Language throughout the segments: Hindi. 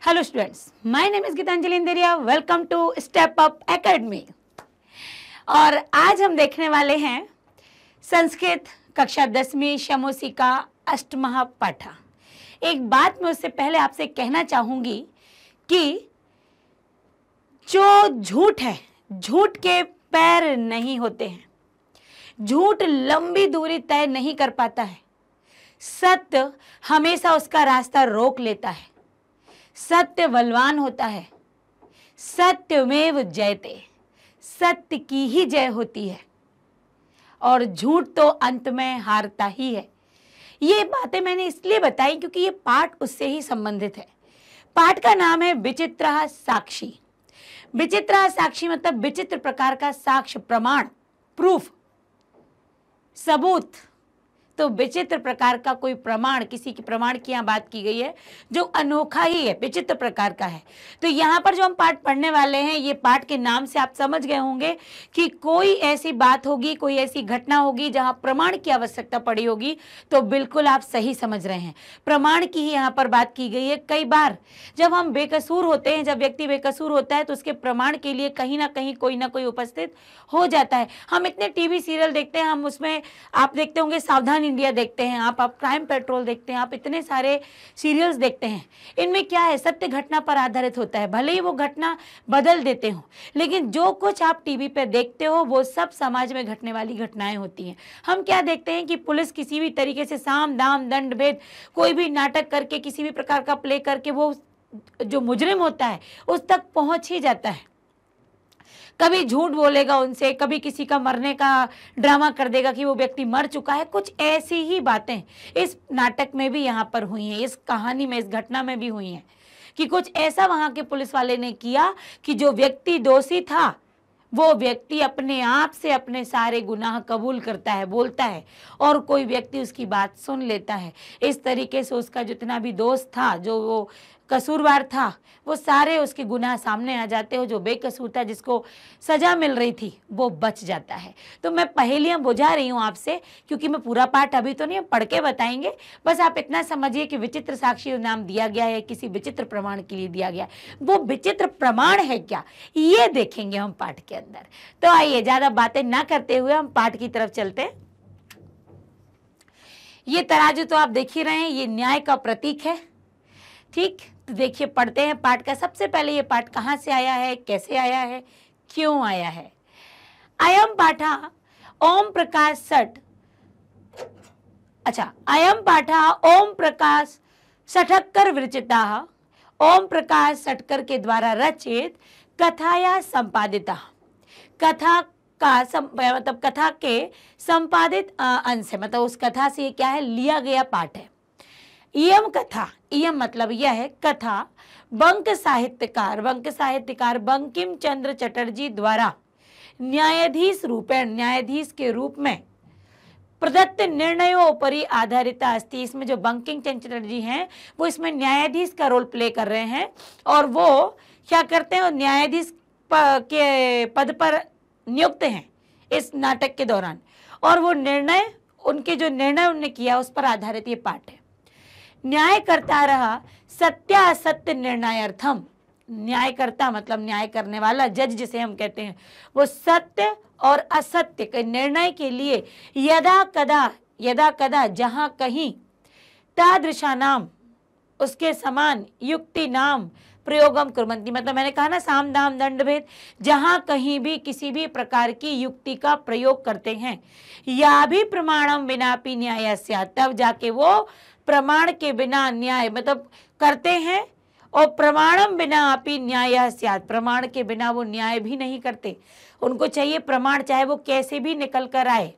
Hello students, my name is Gitanjali Inderia. Welcome to Step Up Academy. और आज हम देखने वाले हैं संस्कृत कक्षा 10वीं शमोसिका अष्टमः पाठा। एक बात मैं उससे पहले आपसे कहना चाहूंगी कि जो झूठ है, झूठ के पैर नहीं होते हैं। झूठ लंबी दूरी तय नहीं कर पाता है। सत्य हमेशा उसका रास्ता रोक लेता है। सत्य बलवान होता है। सत्यमेव जयते, सत्य की ही जय होती है और झूठ तो अंत में हारता ही है। ये बातें मैंने इसलिए बताई क्योंकि ये पाठ उससे ही संबंधित है। पाठ का नाम है विचित्रः साक्षी। विचित्रः साक्षी मतलब विचित्र प्रकार का साक्ष्य, प्रमाण, प्रूफ, सबूत। तो विचित्र प्रकार का कोई प्रमाण, किसी की प्रमाण की यहाँ बात की गई है जो अनोखा ही है, विचित्र प्रकार का है। तो यहाँ पर जो हम पाठ पढ़ने वाले हैं, ये पाठ के नाम से आप समझ गए होंगे कि कोई ऐसी बात होगी, कोई ऐसी घटना होगी जहाँ प्रमाण की आवश्यकता पड़ी होगी। तो बिल्कुल आप सही समझ रहे हैं, प्रमाण की ही यहाँ पर बात की गई है। कई बार जब हम बेकसूर होते हैं, जब व्यक्ति बेकसूर होता है तो उसके प्रमाण के लिए कहीं ना कोई उपस्थित हो जाता है। हम इतने टीवी सीरियल देखते हैं, हम उसमें आप देखते होंगे सावधान इंडिया देखते हैं, आप क्राइम पेट्रोल देखते हैं, आप इतने सारे सीरियल्स देखते हैं। इनमें क्या है, सत्य घटना पर आधारित होता है। भले ही वो घटना बदल देते हो, लेकिन जो कुछ आप टीवी पे देखते हो वो सब समाज में घटने वाली घटनाएं होती हैं। हम क्या देखते हैं कि पुलिस किसी भी तरीके से साम दाम दंड भेद कोई भी नाटक करके, किसी भी प्रकार का प्ले करके वो जो मुजरिम होता है उस तक पहुंच ही जाता है। कभी झूठ बोलेगा उनसे, कभी किसी का मरने का ड्रामा कर देगा कि वो व्यक्ति मर चुका है। कुछ ऐसी ही बातें इस नाटक में भी यहाँ पर हुई हैं, इस कहानी में, इस घटना में भी हुई हैं कि कुछ ऐसा वहाँ के पुलिस वाले ने किया कि जो व्यक्ति दोषी था वो व्यक्ति अपने आप से अपने सारे गुनाह कबूल करता है, बोलता है, और कोई व्यक्ति उसकी बात सुन लेता है। इस तरीके से उसका जितना भी दोष था, जो वो कसूरवार था, वो सारे उसके गुनाह सामने आ जाते हो। जो बेकसूर था, जिसको सजा मिल रही थी, वो बच जाता है। तो मैं पहेलियां बुझा रही हूँ आपसे, क्योंकि मैं पूरा पाठ अभी तो नहीं, पढ़ के बताएंगे। बस आप इतना समझिए कि विचित्र साक्षी नाम दिया गया है, किसी विचित्र प्रमाण के लिए दिया गया है। वो विचित्र प्रमाण है क्या, ये देखेंगे हम पाठ के अंदर। तो आइए ज्यादा बातें ना करते हुए हम पाठ की तरफ चलते हैं। ये तराजू तो आप देख ही रहे हैं, ये न्याय का प्रतीक है। ठीक, तो देखिए पढ़ते हैं पाठ का। सबसे पहले ये पाठ कहाँ से आया है, कैसे आया है, क्यों आया है। अयम पाठा ओम प्रकाश सठ, अच्छा, अयम पाठा ओम प्रकाश सठक्कर विरचिता, ओम प्रकाश सठकर के द्वारा रचित कथाया संपादिता। कथा का मतलब कथा के संपादित अंश है, मतलब उस कथा से क्या है, लिया गया पाठ है। इयम कथा, इयम मतलब यह है कथा, बंक साहित्यकार बंकिम चंद्र चटर्जी द्वारा न्यायाधीश रूपेण, न्यायाधीश के रूप में प्रदत्त निर्णयों परि आधारित अस्ति। इसमें जो बंकिम चंद्र चटर्जी हैं वो इसमें न्यायाधीश का रोल प्ले कर रहे हैं, और वो क्या करते हैं, न्यायाधीश के पद पर नियुक्त हैं इस नाटक के दौरान, और वो निर्णय, उनके जो निर्णय उन्होंने किया उस पर आधारित ये पाठ है। न्याय करता रहा सत्यासत्य निर्णयार्थम। न्यायकर्ता मतलब न्याय करने वाला, जज जिसे हम कहते हैं, वो सत्य और असत्य के निर्णय के लिए यदा कदा जहां कहीं तादृशा नाम, उसके समान, युक्ति नाम प्रयोगम कुर्वन्ति। मतलब मैंने कहा ना, साम दाम दंड भेद, जहां कहीं भी किसी भी प्रकार की युक्ति का प्रयोग करते हैं, या भी प्रमाणम बिनापि न्याय स्यात्, तब जाके वो प्रमाण के बिना न्याय मतलब करते हैं, और प्रमाणम बिना अपि न्याय स्यात्, प्रमाण के बिना वो न्याय भी नहीं करते। उनको चाहिए प्रमाण, चाहे वो कैसे भी निकल कर आए।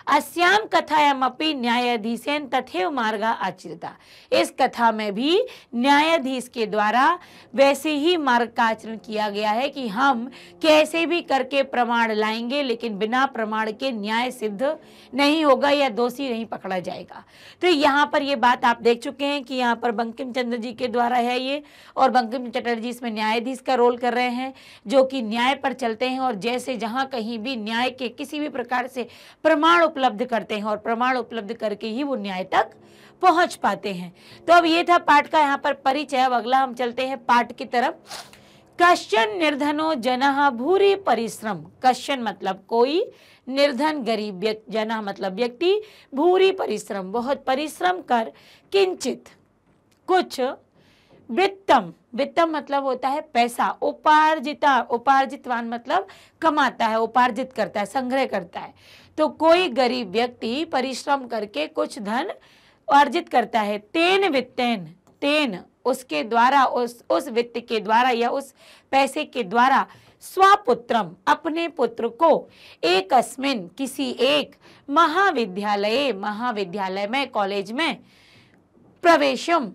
अस्याम कथायाम अपि न्यायाधीशेन तथैव मार्गा आचरिता। इस कथा में भी न्यायाधीश के द्वारा वैसे ही मार्ग का आचरण किया गया है कि हम कैसे भी करके प्रमाण लाएंगे, लेकिन बिना प्रमाण के न्याय सिद्ध नहीं होगा या दोषी नहीं पकड़ा जाएगा। तो यहाँ पर ये बात आप देख चुके हैं कि यहाँ पर बंकिम चंद्र जी के द्वारा है ये, और बंकिम चटर्जी इसमें न्यायाधीश का रोल कर रहे हैं, जो कि न्याय पर चलते हैं, और जैसे जहाँ कहीं भी न्याय के किसी भी प्रकार से प्रमाण उपलब्ध करते हैं, और प्रमाण उपलब्ध करके ही वो न्याय तक पहुंच पाते हैं। तो अब ये था पाठ का यहाँ पर परिचय। अब अगला हम चलते हैं पाठ की तरफ। कश्चन निर्धनो जनः भूरि परिश्रम। कश्चन मतलब कोई, निर्धन गरीब, जनः मतलब व्यक्ति, भूरि परिश्रम बहुत परिश्रम कर, किंचित कुछ, वित्तम, वित्तम मतलब होता है पैसा, उपार्जिता, उपार्जितवान मतलब कमाता है, उपार्जित करता है, संग्रह करता है। तो कोई गरीब व्यक्ति परिश्रम करके कुछ धन अर्जित करता है। तेन वित्तेन, तेन उसके द्वारा, उस वित्त के द्वारा या उस पैसे के द्वारा, स्वपुत्रम अपने पुत्र को, एकस्मिन किसी एक, महाविद्यालय, महाविद्यालय में, कॉलेज में, प्रवेशम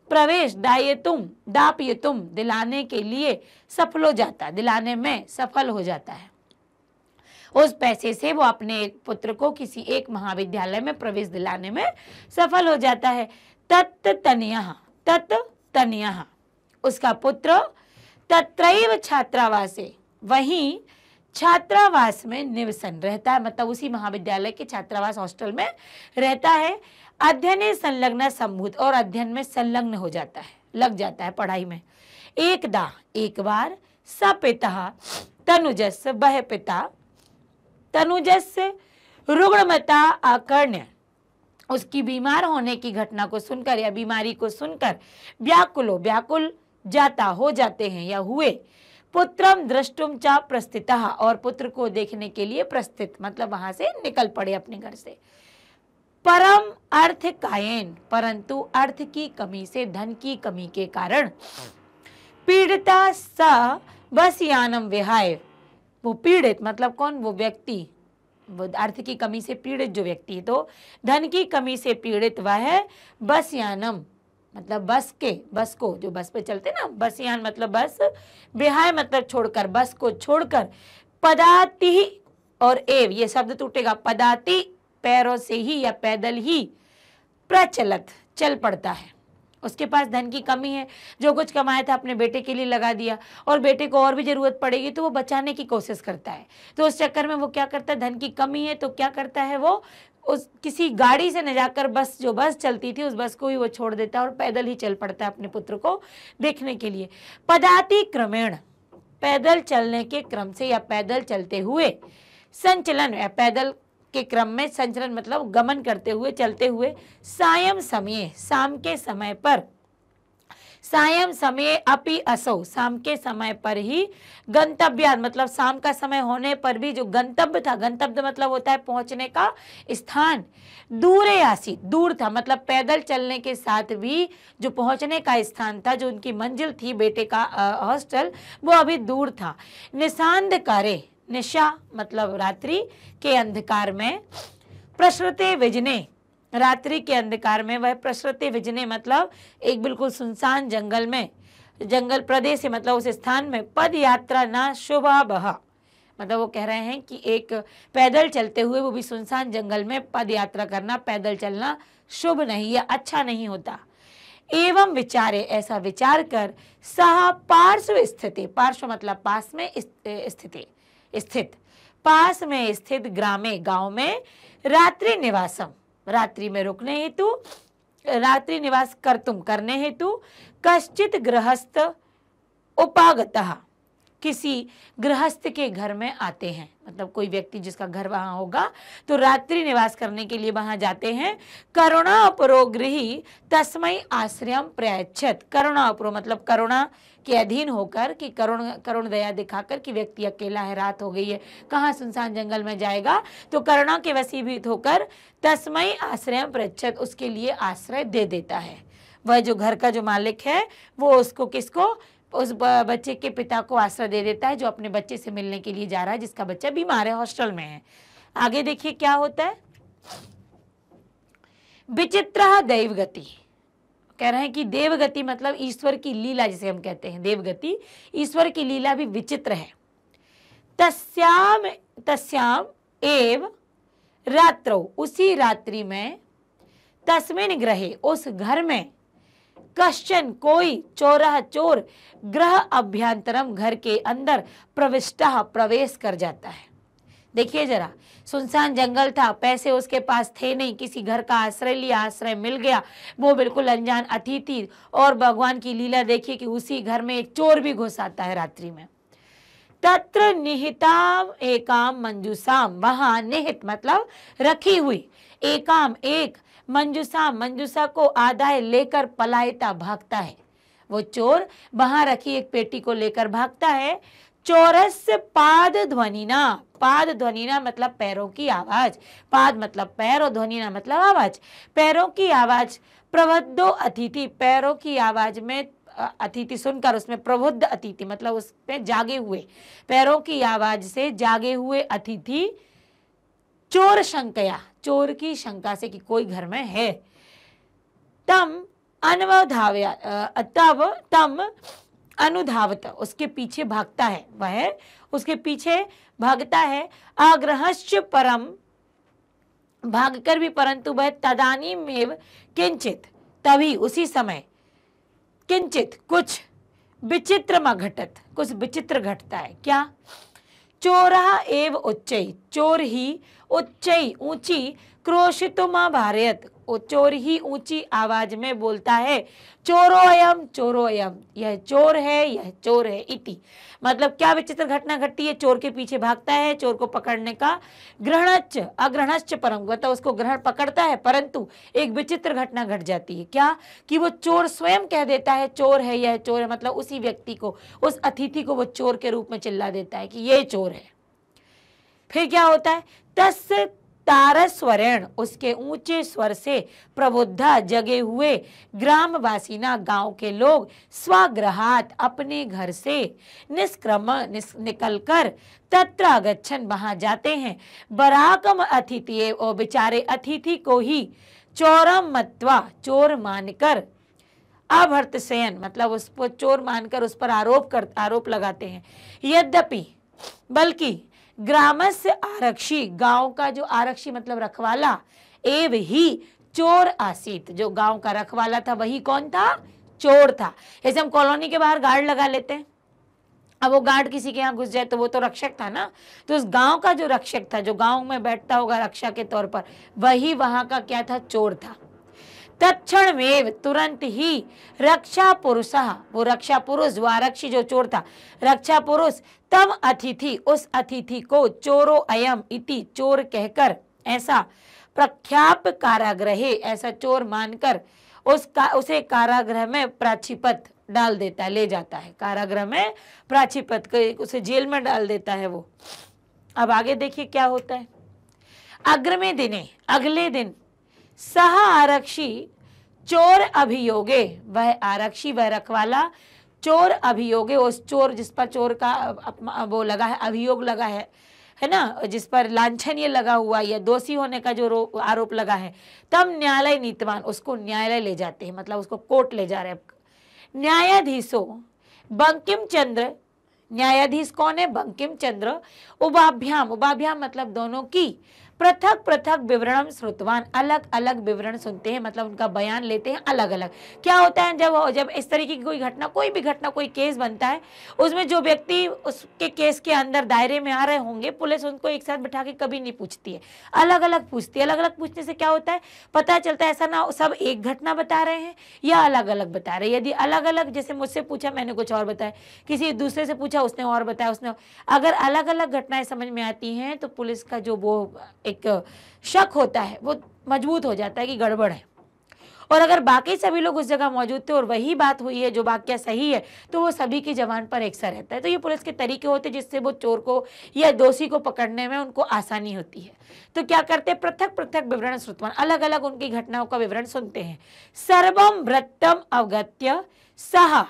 प्रवेश, दापयितुम दिलाने के लिए सफल हो जाता है, दिलाने में सफल हो जाता है। उस पैसे से वो अपने एक पुत्र को किसी एक महाविद्यालय में प्रवेश दिलाने में सफल हो जाता है। तत्तनयः उसका पुत्र, तत्रैव छात्रावासे वहीं छात्रावास में निवसन रहता है, मतलब उसी महाविद्यालय के छात्रावास हॉस्टल में रहता है। अध्ययन संलग्न संभूत और अध्ययन में संलग्न हो जाता है, लग जाता है पढ़ाई में। एकदा एक बार, सपिता तनुजस्य वह पिता, तनुजस्य रुग्णमता आकर्ण्य उसकी बीमार होने की घटना को सुनकर या बीमारी को सुनकर, व्याकुलो व्याकुल जाता हो जाते हैं या हुए, पुत्रम द्रष्टुम च प्रस्थितः और पुत्र को देखने के लिए प्रस्थित मतलब वहां से निकल पड़े अपने घर से। परम अर्थ कायेन परंतु अर्थ की कमी से, धन की कमी के कारण, पीड़िता स बस यानम विहाय वो पीड़ित मतलब कौन, वो व्यक्ति, वो अर्थ की कमी से पीड़ित जो व्यक्ति है, तो धन की कमी से पीड़ित वह बस यानम मतलब बस को जो बस पे चलते ना, बस यान मतलब बस, विहाय मतलब छोड़कर, बस को छोड़कर, पदाति और एव ये शब्द टूटेगा, पदाति पैरों से ही या पैदल ही, प्रचलत चल पड़ता है। उसके पास धन की कमी है, जो कुछ कमाया था अपने बेटे के लिए लगा दिया और बेटे को और भी जरूरत पड़ेगी तो वो बचाने की कोशिश करता है। तो उस चक्कर में वो क्या करता है, धन की कमी है तो क्या करता है, वो उस किसी गाड़ी से न जाकर बस, जो बस चलती थी उस बस को ही वो छोड़ देता है और पैदल ही चल पड़ता है अपने पुत्र को देखने के लिए। पदाति क्रमेण पैदल चलने के क्रम से या पैदल चलते हुए, संचलन या पैदल के क्रम में, संचलन मतलब गमन करते हुए, चलते हुए, सायं समय शाम के समय पर, सायं समय अपि असौ शाम के समय पर ही, गंतव्यात् मतलब शाम का समय होने पर भी जो गंतव्य था, गंतव्य मतलब होता है पहुंचने का स्थान, दूरे आसी दूर था मतलब पैदल चलने के साथ भी जो पहुंचने का स्थान था, जो उनकी मंजिल थी बेटे का हॉस्टल, वो अभी दूर था। निशांधकारे निशा मतलब रात्रि के अंधकार में, प्रसृते विजने रात्रि के अंधकार में, वह प्रसृते विजने मतलब एक बिल्कुल सुनसान जंगल में, जंगल प्रदेश है मतलब उस स्थान में, पद यात्रा ना शुभाबह मतलब वो कह रहे हैं कि एक पैदल चलते हुए वो भी सुनसान जंगल में पद यात्रा करना, पैदल चलना शुभ नहीं या अच्छा नहीं होता। एवं विचारे ऐसा विचार कर, सह पार्श्व स्थिति, पार्श्व मतलब पास में स्थित, पास में स्थित, ग्रामे गांव में, रात्रि निवासम रात्रि में रुकने हेतु, रात्रि निवास कर्तुम करने हेतु, कश्चित गृहस्थ उपागतः किसी गृहस्थ के घर में आते हैं, मतलब कोई व्यक्ति जिसका घर वहां होगा तो रात्रि निवास करने के लिए वहां जाते हैं। करुणा अपरो गृही तस्मै आश्रयम प्रयच्छत, करुणा अपरो मतलब करुणा के अधीन होकर कि करुण दया दिखाकर कि व्यक्ति अकेला है, रात हो गई है, कहाँ सुनसान जंगल में जाएगा, तो करुणा के वशीभूत होकर तस्मै आश्रयम प्रयच्छत उसके लिए आश्रय दे देता है। वह जो घर का जो मालिक है वो उसको, किसको, उस बच्चे के पिता को आश्रय दे देता है जो अपने बच्चे से मिलने के लिए जा रहा है, जिसका बच्चा बीमार है, हॉस्टल में है। आगे देखिए क्या होता है। विचित्र दैवगति कह रहे हैं कि देवगति मतलब ईश्वर की लीला, जिसे हम कहते हैं देवगति, ईश्वर की लीला भी विचित्र है। तस्याम एव रात्रौ उसी रात्रि में, तस्मिन ग्रहे उस घर में, कश्चन कोई, चोरः चोर, ग्रह अभ्यंतरम घर के अंदर, प्रविष्टः प्रवेश कर जाता है। देखिए जरा, सुनसान जंगल था, पैसे उसके पास थे नहीं, किसी घर का आश्रय लिया, आश्रय मिल गया, वो बिल्कुल अनजान अतिथि। और भगवान की लीला देखिए कि उसी घर में एक चोर भी घुस आता है रात्रि में। तत्र निहिताम एकाम मंजूसाम, वहां निहित मतलब रखी हुई, एकाम एक, मंजूसाम मंजूसा को आदाय लेकर पलायता भागता है। वो चोर वहां रखी एक पेटी को लेकर भागता है। चोरस्य पाद ध्वनिना, पाद ध्वनिना मतलब पैरों की आवाज, पाद मतलब पैर और ध्वनिना मतलब आवाज, पैरों की आवाज। प्रबुद्धो अतिथि, पैरों की आवाज में अतिथि सुनकर उसमें प्रबुद्ध अतिथि मतलब उसमें जागे हुए, पैरों की आवाज से जागे हुए अतिथि चोर शंकया, चोर की शंका से कि कोई घर में है। तम अनुधाव्या, तब तम अनुधावत, उसके पीछे भागता है, वह उसके पीछे भागता है। आग्रहश्च परम, भागकर भी, परंतु वह तदानीमेव किंचित, तभी उसी समय, किंचित कुछ, विचित्र घटत, कुछ विचित्र घटता है। क्या? चोरः एव उच्चै, चोर ही उच्चै ऊंची, क्रोशितुमा भारयत, चोर ही ऊंची आवाज में बोलता है, चोरोयम चोरोयम, यह चोर है, यह चोर है इति। मतलब क्या विचित्र घटना घटती है? चोर के पीछे भागता है, चोर को पकड़ने का ग्रहणच्च अग्रहणश्च परम, मतलब उसको ग्रहण पकड़ता है, परंतु एक विचित्र घटना घट जाती है। क्या? कि वो चोर स्वयं कह देता है चोर है, यह चोर है, मतलब उसी व्यक्ति को, उस अतिथि को वो चोर के रूप में चिल्ला देता है कि ये चोर है। फिर क्या होता है? तस् तारस्वरेण, उसके ऊंचे स्वर से, प्रबुद्धा जगे हुए, ग्रामवासीना गांव के लोग, स्वगृहात अपने घर से, निष्क्रम निकलकर, तत्र आगच्छन वहां जाते हैं, बराकम अतिथि, और बेचारे अतिथि को ही चोरम मत्वा, चोर मानकर, अभर्तसेन मतलब उसको चोर मानकर उस पर आरोप लगाते हैं। यद्यपि, बल्कि ग्रामस्य आरक्षी, गांव का जो आरक्षी मतलब रखवाला, एव ही चोर आसीत, जो गांव का रखवाला था वही कौन था? चोर था। जैसे हम कॉलोनी के बाहर गार्ड लगा लेते हैं, अब वो गार्ड किसी के यहाँ घुस जाए तो वो तो रक्षक था ना, तो उस गांव का जो रक्षक था, जो गांव में बैठता होगा रक्षा के तौर पर, वही वहां का क्या था? चोर था। तत्क्षण में तुरंत ही रक्षा पुरुषः, वो रक्षा पुरुष, जो आरक्षी जो चोर था, रक्षा पुरुष, तम अतिथि, उस अतिथि को, चोरो अयम इति, चोर कहकर, ऐसा, प्रख्याप कारागृहे, ऐसा चोर मानकर उसे कारागृह में प्राचीपत डाल देता है, ले जाता है कारागृह में, प्राचीपत उसे जेल में डाल देता है वो। अब आगे देखिए क्या होता है। अग्रमे दिने, अगले दिन, सह आरक्षी चोर अभियोगे, वह आरक्षी, वह रखवाला चोर अभियोगे, उस चोर जिस पर चोर का वो लगा है, अभियोग लगा है ना, जिस पर लांछन ये लगा हुआ या दोषी होने का जो आरोप लगा है, तब न्यायालय नीतवान, उसको न्यायालय ले जाते हैं, मतलब उसको कोर्ट ले जा रहे हैं। न्यायाधीशो बंकिम चंद्र, न्यायाधीश कौन है? बंकिम चंद्र। उभाभ्याम, उभाभ्याम मतलब दोनों की, पृथक पृथक विवरण श्रुतवान, अलग अलग विवरण सुनते हैं, मतलब उनका बयान लेते हैं अलग अलग। क्या होता है जब इस तरीके की कोई घटना, कोई भी घटना, कोई केस बनता है, उसमें जो व्यक्ति उसके केस के अंदर दायरे में आ रहे होंगे, पुलिस उनको एक साथ बिठा के कभी नहीं पूछती है, अलग अलग पूछती है। अलग अलग पूछने से क्या होता है? पता चलता है ऐसा ना सब एक घटना बता रहे हैं या अलग अलग बता रहे हैं। यदि अलग अलग, जैसे मुझसे पूछा मैंने कुछ और बताया, किसी दूसरे से पूछा उसने और बताया, उसने, अगर अलग अलग घटनाएं समझ में आती हैं तो पुलिस का जो वो एक शक होता है वो मजबूत हो जाता है कि गड़बड़ है। और अगर बाकी सभी लोग उस जगह मौजूद थे और वही बात हुई है, जो वाक्य सही है, तो वो सभी की जबान पर एक सा रहता है। तो ये पुलिस के तरीके होते हैं जिससे वो चोर को या दोषी को पकड़ने में उनको आसानी होती है। तो क्या करते हैं? पृथक पृथक विवरण श्रुतवान, अलग अलग उनकी घटनाओं का विवरण सुनते हैं। सर्वम वृत्तम अवगत्य सह,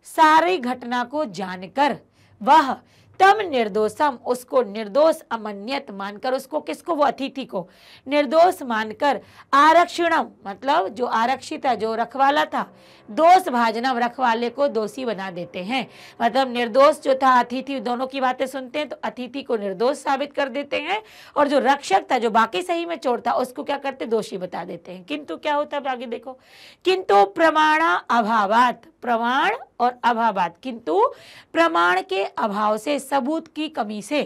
सारी घटना को जानकर वह, तम निर्दोषम, उसको निर्दोष अमन्यत मानकर, उसको किसको? वो अतिथि को निर्दोष मानकर, आरक्षणम मतलब जो आरक्षी था, जो रखवाला था, दोष भाजनम, रखवाले को दोषी बना देते हैं। मतलब निर्दोष जो था अतिथि, दोनों की बातें सुनते हैं तो अतिथि को निर्दोष साबित कर देते हैं, और जो रक्षक था, जो बाकी सही में चोर था, उसको क्या करते? दोषी बता देते हैं। किंतु क्या होता है? आगे देखो, किंतु प्रमाणा अभावात, प्रमाण और अभावात, किंतु प्रमाण के अभाव से, सबूत की कमी से,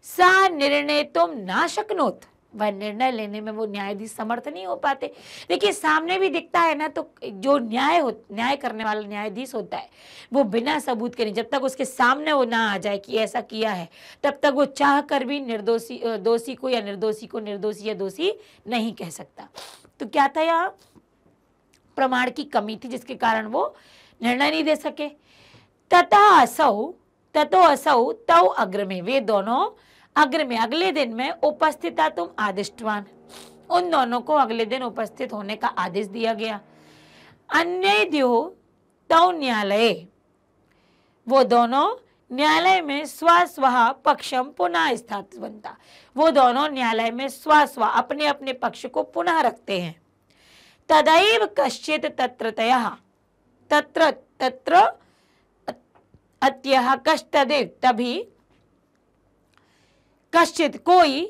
सा निर्णय तुम ना शक्नोत, वह निर्णय लेने में वो न्यायाधीश समर्थ नहीं हो पाते। देखिए सामने भी दिखता है ना, तो जो न्याय करने वाला न्यायाधीश होता है वो बिना सबूत के नहीं, जब तक उसके सामने वो ना आ जाए कि ऐसा किया है, तब तक वो चाह कर भी दोषी को या निर्दोषी को निर्दोषी या दोषी नहीं कह सकता। तो क्या था, यहाँ प्रमाण की कमी थी जिसके कारण वो निर्णय नहीं दे सके। ततो असौ तौ अग्र में, वे दोनों अग्र में अगले दिन में उपस्थिता तुम आदिष्टवान, उन दोनों को अगले दिन उपस्थित होने का आदेश दिया गया। अन्य द्यो तौ न्यायालय, वो दोनों न्यायालय में स्व पक्षम पुनः स्थापितवन्ता, वो दोनों न्यायालय में स्व अपने अपने पक्ष को पुनः रखते हैं। तदैव कश्चित तत्र अत्यः कष्टदेव, तभी कश्चित कोई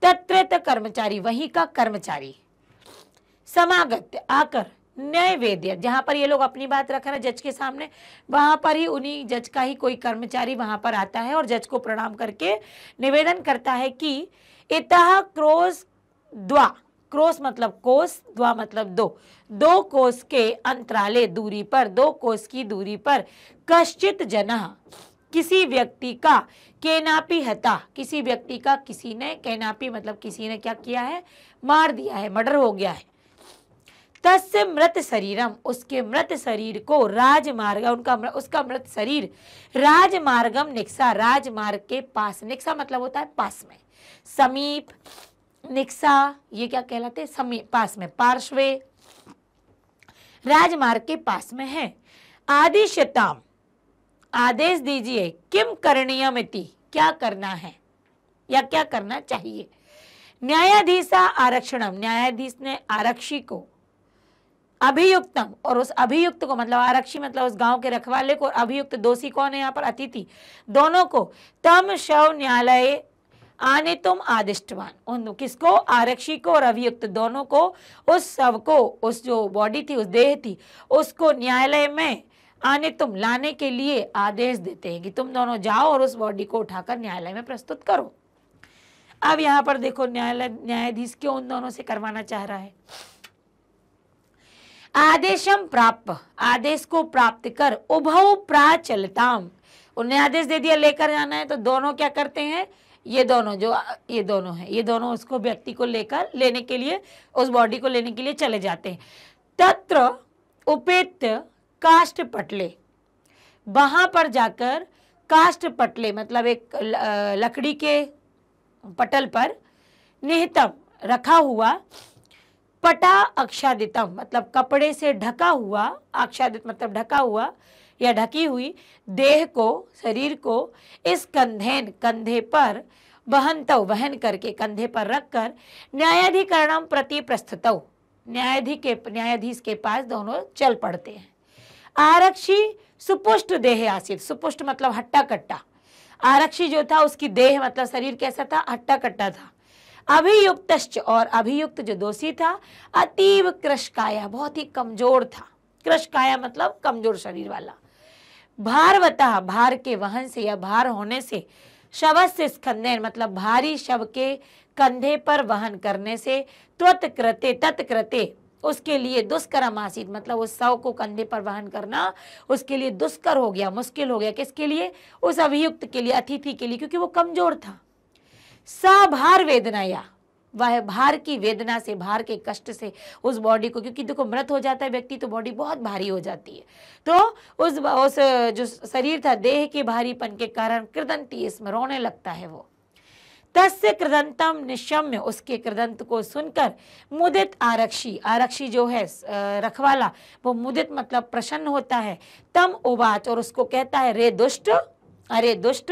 तत्र कर्मचारी, वही का कर्मचारी समागत आकर न्याय वेद्य, जहां पर ये लोग अपनी बात रख रहे हैं जज के सामने, वहां पर ही उन्हीं जज का ही कोई कर्मचारी वहां पर आता है और जज को प्रणाम करके निवेदन करता है कि इतः क्रोस द्वा, क्रोस मतलब कोस, द्वा मतलब दो कोस के अंतराले दूरी पर, 2 कोस की दूरी पर कश्चित जनः, किसी व्यक्ति का केनापि हता, किसी व्यक्ति का किसी ने, केनापि मतलब किसी ने क्या किया है, मार दिया है, मर्डर हो गया है। तस्य मृत शरीरम, उसके मृत शरीर को राजमार्ग, उसका मृत शरीर राजमार्गम निक्सा, राजमार्ग के पास, निक्सा मतलब होता है पास में, समीप, निक्सा ये क्या कहलाते हैं, समीप, पास में, पार्श्वे, राजमार्ग के पास में है। आदिश्यताम, आदेश दीजिए, किम करणीयमिति, क्या करना है या क्या करना चाहिए। न्यायाधीशा आरक्षणम, न्यायाधीश ने आरक्षी को, अभियुक्तम, और उस अभियुक्त को मतलब आरक्षी मतलब उस गांव के रखवाले को, और अभियुक्त दोषी कौन है यहाँ पर, अतिथि, दोनों को तम शव न्यायालय आने तुम आदिष्टवान, उन किसको, आरक्षी को और अभियुक्त दोनों को, उस शव को, उस जो बॉडी थी, उस देह थी, उसको न्यायालय में आने तुम, लाने के लिए आदेश देते हैं कि तुम दोनों जाओ और उस बॉडी को उठाकर न्यायालय में प्रस्तुत करो। अब यहाँ पर देखो न्यायाधीश क्यों उन दोनों से करवाना चाह रहा है। आदेशम प्राप्त, आदेश को प्राप्त कर, उभौ प्राचलताम, उन्हें आदेश दे दिया लेकर जाना है, तो दोनों क्या करते हैं, ये दोनों हैं, ये दोनों उसको व्यक्ति को लेकर, लेने के लिए, उस बॉडी को लेने के लिए चले जाते हैं। तत्र उपेत्य काष्ठ पटले, वहां पर जाकर काष्ठ पटले मतलब एक लकड़ी के पटल पर निहितम रखा हुआ, पटा आच्छादितम मतलब कपड़े से ढका हुआ, आच्छादित मतलब ढका हुआ या ढकी हुई देह को, शरीर को इस कंधे पर वहन करके, कंधे पर रखकर न्यायाधिकरणम प्रति प्रस्तुतौ, न्यायाधीश के पास दोनों चल पड़ते हैं। आरक्षी सुपुष्ट देह आसित, सुपुष्ट मतलब हट्टा कट्टा, आरक्षी जो था उसकी देह मतलब शरीर कैसा था, हट्टा कट्टा था। अभियुक्तश्च, और अभियुक्त जो दोषी था, अतीव कृशकाया, बहुत ही कमजोर था, कृशकाया मतलब कमजोर शरीर वाला। भारवता, भार के वहन से या भार होने से, शवस्य स्कंदेन मतलब भारी शव के कंधे पर वहन करने से, तत्कृते उसके लिए दुष्करम आसीत मतलब उस शव को कंधे पर वहन करना उसके लिए दुष्कर हो गया, मुश्किल हो गया। किसके लिए, उस अभियुक्त के लिए, अतिथि के लिए, क्योंकि वो कमजोर था। भार वेदनाया, वह भार की वेदना से, भार के कष्ट से उस बॉडी को, क्योंकि देखो मृत हो जाता है व्यक्ति तो बॉडी बहुत भारी हो जाती है, तो उस जो शरीर था देह के भारीपन के कारण कृदंती, इसमें रोने लगता है वो। तस्य कृदंतम निशम्य, उसके कृदंत को सुनकर मुदित आरक्षी जो है रखवाला, वो मुदित मतलब प्रसन्न होता है। तम उवाच, और उसको कहता है, अरे दुष्ट,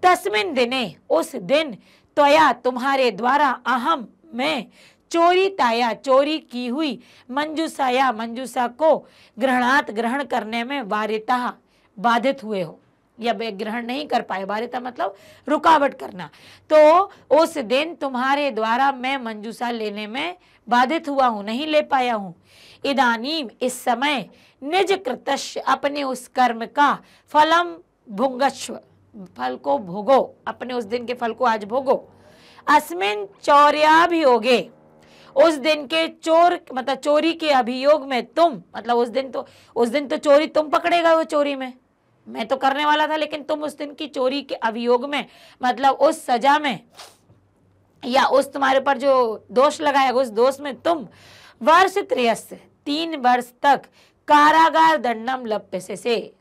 तस्मिन दिने, उस दिन, त्वया तुम्हारे द्वारा, अहम मैं, चोरी की हुई, मंजूसा को ग्रहण करने में वारिता बाधित हुए हो, या ग्रहण नहीं कर पाए, वारिता मतलब रुकावट करना, तो उस दिन तुम्हारे द्वारा मैं मंजूसा लेने में बाधित हुआ हूं, नहीं ले पाया हूं। इदानीम, इस समय, निज कृतस्य, अपने उस कर्म का फलम भुंगस्व, फल को भोगो, अपने उस दिन के फल को आज भोगो। अस्मिन चौर्याभियोगे, उस दिन के चोर मतलब चोरी के अभियोग में तुम, मतलब उस दिन तो चोरी तुम पकड़ेगा, वो चोरी में मैं तो करने वाला था, लेकिन तुम उस दिन की चोरी के अभियोग में, मतलब उस सजा में या उस तुम्हारे पर जो दोष लगाया उस दोष में तुम वर्ष त्रयस्य 3 वर्ष तक कारागार दंडम लप्य से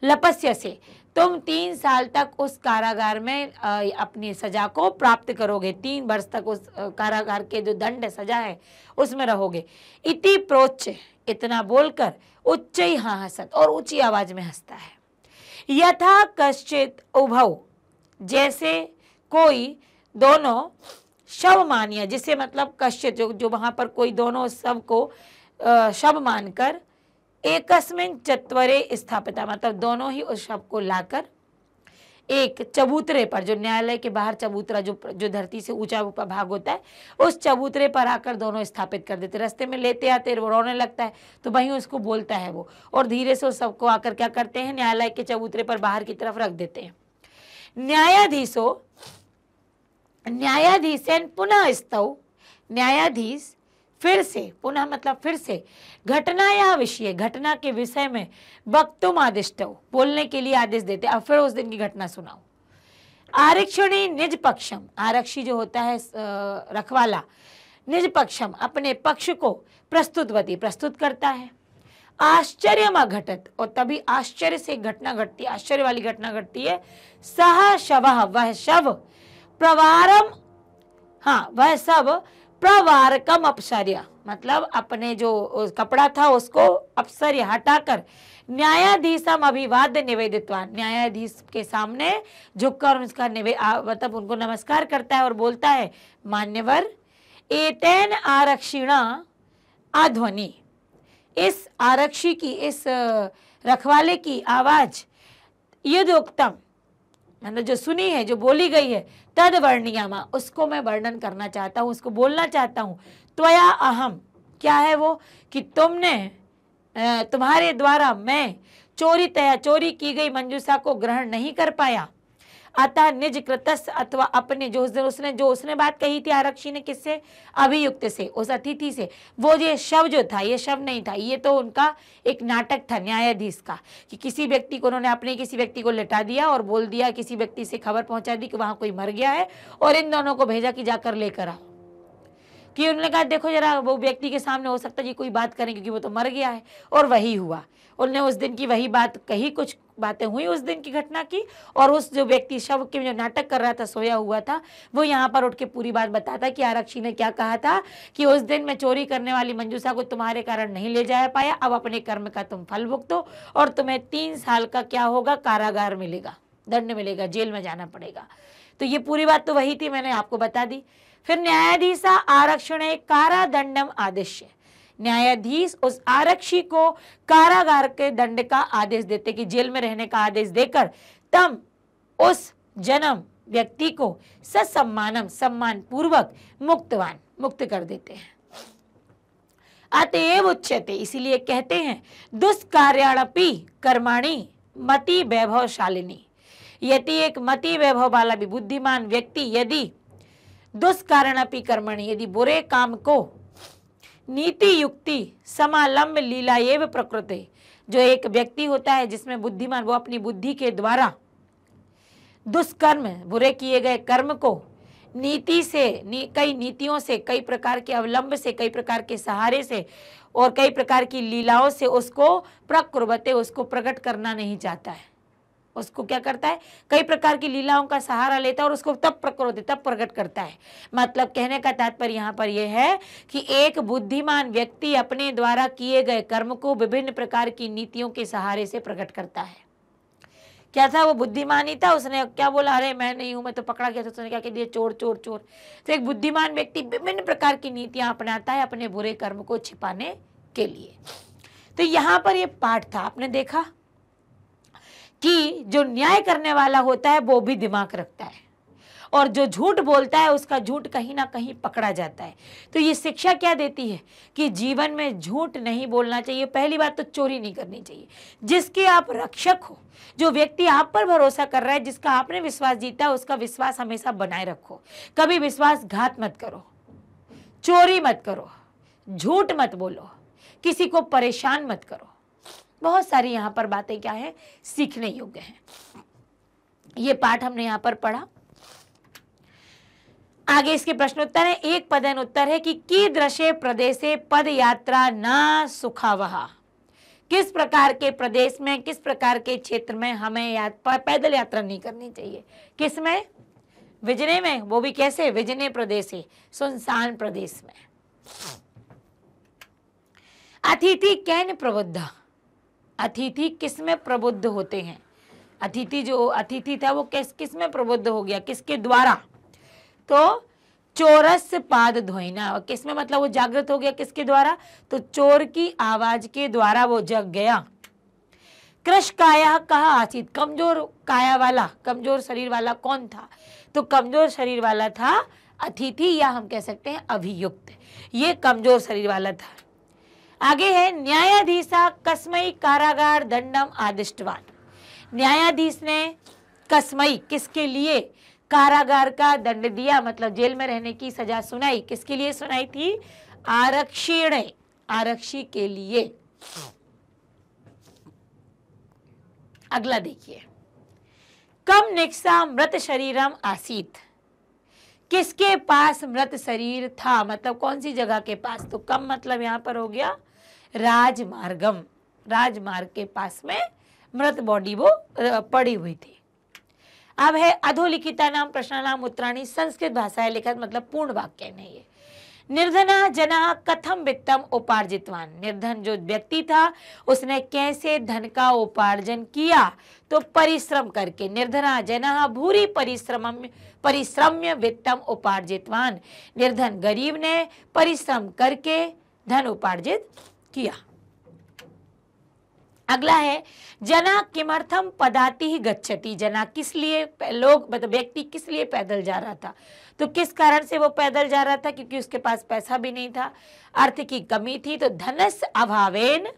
लपस्य से तुम 3 साल तक उस कारागार में अपनी सजा को प्राप्त करोगे। 3 वर्ष तक उस कारागार के जो दंड सजा है उसमें रहोगे। इति प्रोच्य, इतना बोलकर उच्च ही हंसत, और ऊंची आवाज में हंसता है। यथा कश्चित उभौ, जैसे कोई दोनों शव मानिया, जिसे मतलब कश्चित जो वहां पर कोई दोनों शव को शव मानकर एकस्मिन चत्वरे स्थापिता, मतलब दोनों ही उस शव को लाकर एक चबूतरे पर, जो न्यायालय के बाहर चबूतरा जो धरती से ऊंचा भाग होता है, उस चबूतरे पर आकर दोनों स्थापित कर देते। रास्ते में लेते आते वो रोने लगता है तो वहीं उसको बोलता है वो, और धीरे से उस सबको आकर क्या करते हैं, न्यायालय के चबूतरे पर बाहर की तरफ रख देते हैं। न्यायाधीशेन पुनः स्तौ, न्यायाधीश फिर से, पुनः मतलब फिर से, घटना या विषय, घटना के विषय में वक्तुम आदिष्टौ, बोलने के लिए आदेश देते। अब फिर उस दिन की घटना सुनाओ। आरक्षणी निज पक्षम, आरक्षी जो होता है रखवाला, निज पक्षम अपने पक्ष को प्रस्तुत करता है। आश्चर्य घटत, और तभी आश्चर्य से घटना घटती है, आश्चर्य वाली घटना घटती है। सह शवः, वह शव, प्रवारम, वह सब प्रवारकम अपसर्य, मतलब अपने जो कपड़ा था उसको अपसर्य हटाकर न्यायाधीशम अभिवाद्य निवेदितवान, न्यायाधीश के सामने झुककर उसका मतलब उनको नमस्कार करता है और बोलता है, मान्यवर, एतेन आरक्षिणा आध्वनि, इस आरक्षी की, इस रखवाले की आवाज यदोक्तम, मतलब जो सुनी है, जो बोली गई है, तद वर्णियामा, उसको मैं वर्णन करना चाहता हूँ, उसको बोलना चाहता हूँ। त्वया अहम, क्या है वो, कि तुम्हारे द्वारा मैं चोरी की गई मंजूषा को ग्रहण नहीं कर पाया। अतः निज कृतस्य, अथवा अपने जो उसने बात कही थी आरक्षी ने, किससे, अभियुक्त से, उस अतिथि से। वो ये शव जो था, ये शव नहीं था, ये तो उनका एक नाटक था न्यायाधीश का, कि किसी व्यक्ति को उन्होंने अपने किसी व्यक्ति को लिटा दिया और बोल दिया, किसी व्यक्ति से खबर पहुंचा दी कि वहां कोई मर गया है, और इन दोनों को भेजा कि जाकर लेकर आओ। कि उन्होंने कहा देखो जरा वो व्यक्ति के सामने हो सकता है कि कोई बात करें, क्योंकि वो तो मर गया है। और वही हुआ, उन्होंने उस दिन की वही बात कही, कुछ बातें हुई उस दिन की घटना की, और उस जो व्यक्ति शव के जो नाटक कर रहा था, सोया हुआ था, वो यहाँ पर उठ के पूरी बात बताता कि आरक्षी ने क्या कहा था, कि उस दिन मैं चोरी करने वाली मंजूषा को तुम्हारे कारण नहीं ले जा पाया, अब अपने कर्म का तुम फल भुगतो, और तुम्हें 3 साल का क्या होगा, कारागार मिलेगा, दंड मिलेगा, जेल में जाना पड़ेगा। तो ये पूरी बात तो वही थी, मैंने आपको बता दी। फिर न्यायाधीश आरक्षण कारादंडम आदेश, न्यायाधीश उस आरक्षी को कारागार के दंड का आदेश देते, कि जेल में रहने का आदेश देकर तम उस जन्म व्यक्ति को ससम्मानम, सम्मान पूर्वक मुक्त कर देते हैं। अतएव उच्यते, इसीलिए कहते हैं, दुष्कार्याणपि कर्माणि मति वैभवशालिनी, यदि एक मति वैभव वाला भी बुद्धिमान व्यक्ति यदि दुष्कारणपि कर्मणि, यदि बुरे काम को नीति युक्ति समालंब लीला एव प्रकृति, जो एक व्यक्ति होता है जिसमें बुद्धिमान, वो अपनी बुद्धि के द्वारा दुष्कर्म, बुरे किए गए कर्म को नीति से, कई नीतियों से, कई प्रकार के अवलंब से, कई प्रकार के सहारे से और कई प्रकार की लीलाओं से उसको प्रकुर्वते, उसको प्रकट करना नहीं चाहता है। उसको क्या करता है, कई प्रकार की लीलाओं का सहारा लेता है और उसको तब प्रकट करता है। मतलब कहने का तात्पर्य यहाँ पर यह है कि एक बुद्धिमान व्यक्ति अपने द्वारा किए गए कर्म को विभिन्न प्रकार की नीतियों के सहारे से प्रकट करता है। क्या था, वो बुद्धिमान ही था, उसने क्या बोला, अरे मैं नहीं हूं, मैं तो पकड़ा गया था, उसने क्या कह दिया, चोर चोर चोर। तो एक बुद्धिमान व्यक्ति विभिन्न प्रकार की नीतियां अपनाता है अपने बुरे कर्म को छिपाने के लिए। तो यहाँ पर ये पाठ था, आपने देखा कि जो न्याय करने वाला होता है वो भी दिमाग रखता है, और जो झूठ बोलता है उसका झूठ कहीं ना कहीं पकड़ा जाता है। तो ये शिक्षा क्या देती है कि जीवन में झूठ नहीं बोलना चाहिए। पहली बात तो चोरी नहीं करनी चाहिए। जिसके आप रक्षक हो, जो व्यक्ति आप पर भरोसा कर रहा है, जिसका आपने विश्वास जीता है, उसका विश्वास हमेशा बनाए रखो। कभी विश्वासघात मत करो, चोरी मत करो, झूठ मत बोलो, किसी को परेशान मत करो। बहुत सारी यहाँ पर बातें क्या है, सीखने योग्य हैं। ये पाठ हमने यहाँ पर पढ़ा। आगे इसके प्रश्नोत्तर है। एक पदन उत्तर है कि कीदृशे प्रदेशे पद यात्रा न सुखावहा। किस प्रकार के प्रदेश में, किस प्रकार के क्षेत्र में हमें पैदल यात्रा नहीं करनी चाहिए। किसमें? विजने में। वो भी कैसे? विजने प्रदेशे, सुनसान प्रदेश में। अतिथि कैन प्रबुद्ध। अतिथि किसमें प्रबुद्ध होते हैं? अतिथि, जो अतिथि था वो किस में प्रबुद्ध हो गया, किसके द्वारा? तो चोरस पाद धोइना। किस में मतलब वो जागृत हो गया, किसके द्वारा? तो चोर की आवाज के द्वारा वो जग गया। कृश काया कहा आसित। कमजोर काया वाला, कमजोर शरीर वाला कौन था? तो कमजोर शरीर वाला था अतिथि, या हम कह सकते हैं अभियुक्त। ये कमजोर शरीर वाला था। आगे है न्यायाधीशा कस्मई कारागार दंडम आदिष्टवान। न्यायाधीश ने कस्मई, किसके लिए? कारागार का दंड दिया, मतलब जेल में रहने की सजा सुनाई। किसके लिए सुनाई थी? आरक्षी ने, आरक्षी के लिए। अगला देखिए, कम निक्सा मृत शरीरम आसीत। किसके पास मृत शरीर था, मतलब कौन सी जगह के पास? तो कम मतलब यहाँ पर हो गया राजमार्गम, राजमार्ग के पास में मृत बॉडी वो पड़ी हुई थी। अब है अधोलिखिता नाम प्रश्नानाम उत्तराणी। संस्कृत भाषा है, लिखित मतलब पूर्ण वाक्य नहीं है। निर्धना जना कथम वित्तम उपार्जितवान। निर्धन जो व्यक्ति था उसने कैसे धन का उपार्जन किया? तो परिश्रम करके। निर्धना जना भूरी परिश्रम्य वित्तम उपार्जितवान। निर्धन गरीब ने परिश्रम करके धन उपार्जित किया। अगला है जना किमर्थम पदाति ही गच्छति। जना किस लिए, लोग मतलब व्यक्ति किस लिए पैदल जा रहा था? तो किस कारण से वो पैदल जा रहा था? क्योंकि उसके पास पैसा भी नहीं था, अर्थ की कमी थी। तो धनस अभावेन,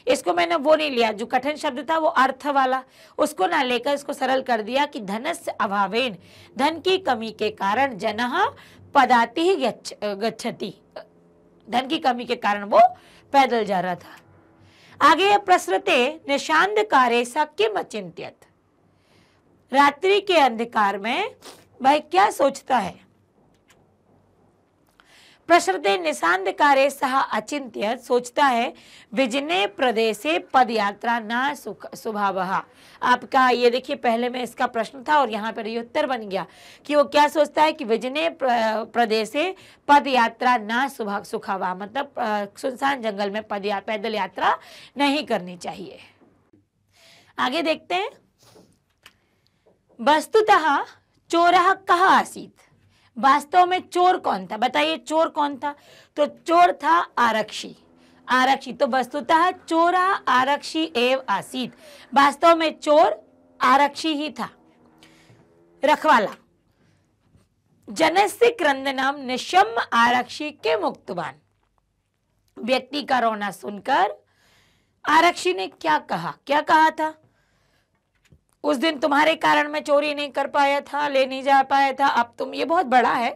इसको मैंने वो नहीं लिया, जो कठिन शब्द था वो अर्थ वाला, उसको ना लेकर इसको सरल कर दिया कि धनस अभावेन, धन की कमी के कारण जनः पदाति ही गच्छति। धन की कमी के कारण वो पैदल जा रहा था। आगे प्रसृते निशांधकारे सा किम अचिंत्यत। रात्रि के अंधकार में भाई क्या सोचता है? प्रसृते निशांधकारे सह अचिंत्यत, सोचता है विजने प्रदेशे पद यात्रा न सुभावः। आपका ये देखिए, पहले में इसका प्रश्न था और यहाँ पर ये उत्तर बन गया कि वो क्या सोचता है कि विजने प्रदेशे पद यात्रा न सुखावा, मतलब सुनसान जंगल में पैदल यात्रा नहीं करनी चाहिए। आगे देखते हैं। वस्तुतः चोरः कः आसीत्। वास्तव में चोर कौन था? बताइए, चोर कौन था? तो चोर था आरक्षी। आरक्षी, तो वस्तुतः चोरा आरक्षी एव आसीत। वास्तव में चोर आरक्षी ही था, रखवाला। जनस्य क्रंदनम निशम्य आरक्षी के मुक्तवान। व्यक्ति का रोना सुनकर आरक्षी ने क्या कहा? क्या कहा था? उस दिन तुम्हारे कारण मैं चोरी नहीं कर पाया था, ले नहीं जा पाया था, अब तुम, ये बहुत बड़ा है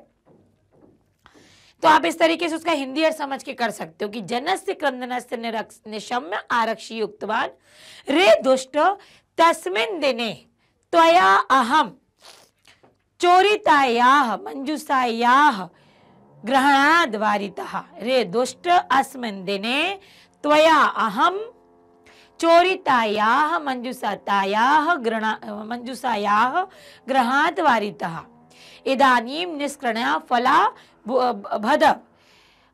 तो आप इस तरीके से उसका हिंदी अर्थ समझ के कर सकते हो कि जनस्य क्रंदनस्य निशम्य आरक्षी युक्तवान रे दुष्ट तस्मिन् दिने त्वया अहम चोरितायाः मंजूषायाः ग्रहणाद् वारितः। रे दुष्ट अस्मिन् दिने त्वया अहम चोरितायाः मंजूषायाः ग्रहात् वारितः। इदानीं निष्कृण्या फला भद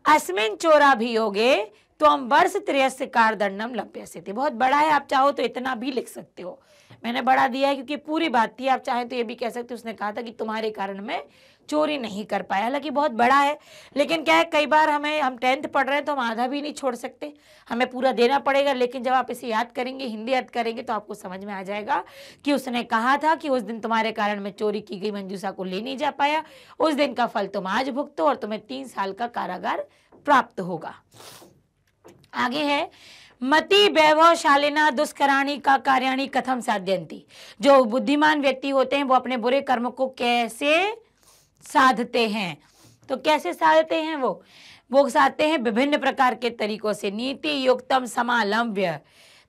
अस्मिन् चोराभियोगे त्वं वर्ष त्रयस्य कारदंडम लभ्यसे। बहुत बड़ा है, आप चाहो तो इतना भी लिख सकते हो, मैंने बड़ा दिया है क्योंकि पूरी बात थी। आप चाहे तो ये भी कह सकते हो उसने कहा था कि तुम्हारे कारण मैं चोरी नहीं कर पाया, हालांकि बहुत बड़ा है। लेकिन क्या है, कई बार हम 10th पढ़ रहे हैं तो हम आधा भी नहीं छोड़ सकते, हमें पूरा देना पड़ेगा। लेकिन जब आप इसे याद करेंगे, हिंदी याद करेंगे, तो आपको समझ में आ जाएगा कि उसने कहा था कि उस दिन तुम्हारे कारण मैं चोरी की गई मंजूषा को ले नहीं जा पाया, उस दिन का फल तुम आज भुगतो और तुम्हें 3 साल का कारागार प्राप्त होगा। आगे है, मति वैभवशालिना दुष्कराणि का कार्याणि कथम साध्यन्ति। जो बुद्धिमान व्यक्ति होते हैं वो अपने बुरे कर्म को कैसे साधते हैं, तो कैसे साधते हैं वो साधते हैं विभिन्न प्रकार के तरीकों से। नीति युक्तम समालंब्य,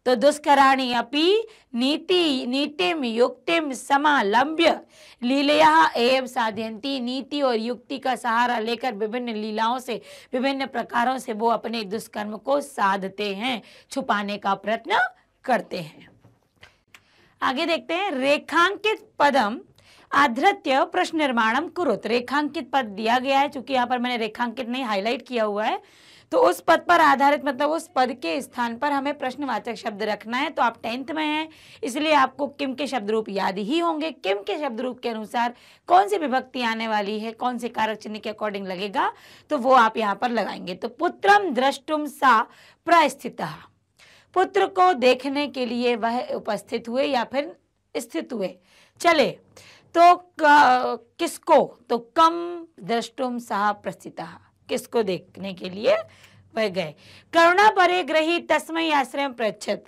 तो दुष्कराणि अपि नीतिम युक्तिम समालंब्य लीलया एव साधयन्ति। नीति और युक्ति का सहारा लेकर विभिन्न लीलाओं से, विभिन्न प्रकारों से वो अपने दुष्कर्म को साधते हैं, छुपाने का प्रयत्न करते हैं। आगे देखते हैं, रेखांकित पदम आधृत्य प्रश्न निर्माणम कुरुत। रेखांकित पद दिया गया है, चूंकि यहाँ पर मैंने रेखांकित नहीं हाईलाइट किया हुआ है, तो उस पद पर आधारित मतलब उस पद के स्थान पर हमें प्रश्नवाचक शब्द रखना है। तो आप 10th में हैं, इसलिए आपको किम के शब्द रूप याद ही होंगे। किम के शब्द रूप के अनुसार कौन सी विभक्ति आने वाली है, कौन से कारक चिन्ह के अकॉर्डिंग लगेगा, तो वो आप यहाँ पर लगाएंगे। तो पुत्रम द्रष्टुम सा प्रस्थितः, पुत्र को देखने के लिए वह उपस्थित हुए या फिर स्थित हुए। चले, तो किसको, तो कम द्रष्टुम सह प्रस्थितः, किसको देखने के लिए वह गए। करुणा परे ग्रही तस्मै आश्रय पृच्छत,